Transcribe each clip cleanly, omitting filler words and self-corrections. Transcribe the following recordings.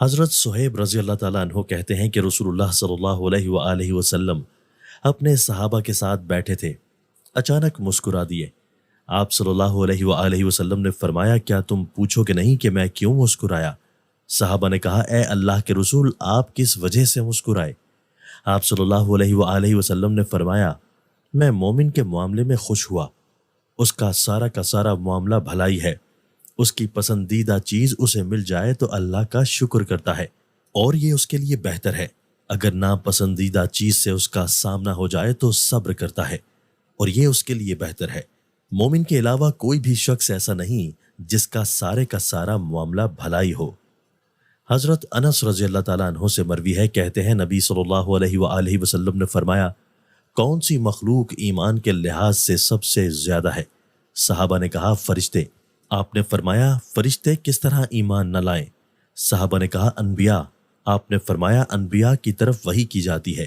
حضرت صہیب رضی اللہ تعالیٰ عنہ کہتے ہیں کہ رسول اللہ صلی اللہ علیہ وآلہ وسلم اپنے صحابہ کے ساتھ بیٹھے تھے، اچانک مسکرا دیے۔ آپ صلی اللہ علیہ وآلہ وسلم نے فرمایا، کیا تم پوچھو گے نہیں کہ میں کیوں مسکرایا؟ صحابہ نے کہا، اے اللہ کے رسول، آپ کس وجہ سے مسکرائے؟ آپ صلی اللہ علیہ وآلہ وسلم نے فرمایا، میں مومن کے معاملے میں خوش ہوا، اس کا سارا معاملہ بھلائی ہے، اس کی پسندیدہ چیز اسے مل جائے تو اللہ کا شکر کرتا ہے، اور یہ اس کے لیے بہتر ہے۔ اگر ناپسندیدہ چیز سے اس کا سامنا ہو جائے تو صبر کرتا ہے، اور یہ اس کے لیے بہتر ہے۔ مومن کے علاوہ کوئی بھی شخص ایسا نہیں جس کا سارا معاملہ بھلائی ہو۔ حضرت انس رضی اللہ تعالیٰ عنہ سے مروی ہے، کہتے ہیں نبی صلی اللہ علیہ وآلہ وسلم نے فرمایا، کون سی مخلوق ایمان کے لحاظ سے سب سے زیادہ ہے؟ صحابہ نے کہا، فرشتے۔ آپ نے فرمایا، فرشتے کس طرح ایمان نہ لائیں؟ صحابہ نے کہا، انبیاء۔ آپ نے فرمایا، انبیاء کی طرف وحی کی جاتی ہے،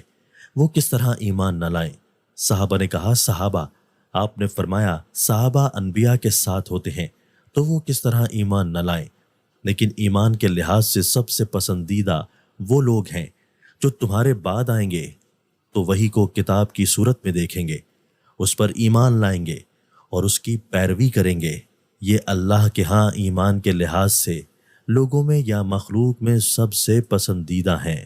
وہ کس طرح ایمان نہ لائیں؟ صحابہ نے کہا، صحابہ۔ آپ نے فرمایا، صحابہ انبیاء کے ساتھ ہوتے ہیں تو وہ کس طرح ایمان نہ لائیں؟ لیکن ایمان کے لحاظ سے سب سے پسندیدہ وہ لوگ ہیں جو تمہارے بعد آئیں گے، تو وحی کو کتاب کی صورت میں دیکھیں گے، اس پر ایمان لائیں گے اور اس کی پیروی کریں گے۔ یہ اللہ کے ہاں ایمان کے لحاظ سے لوگوں میں یا مخلوق میں سب سے پسندیدہ ہیں۔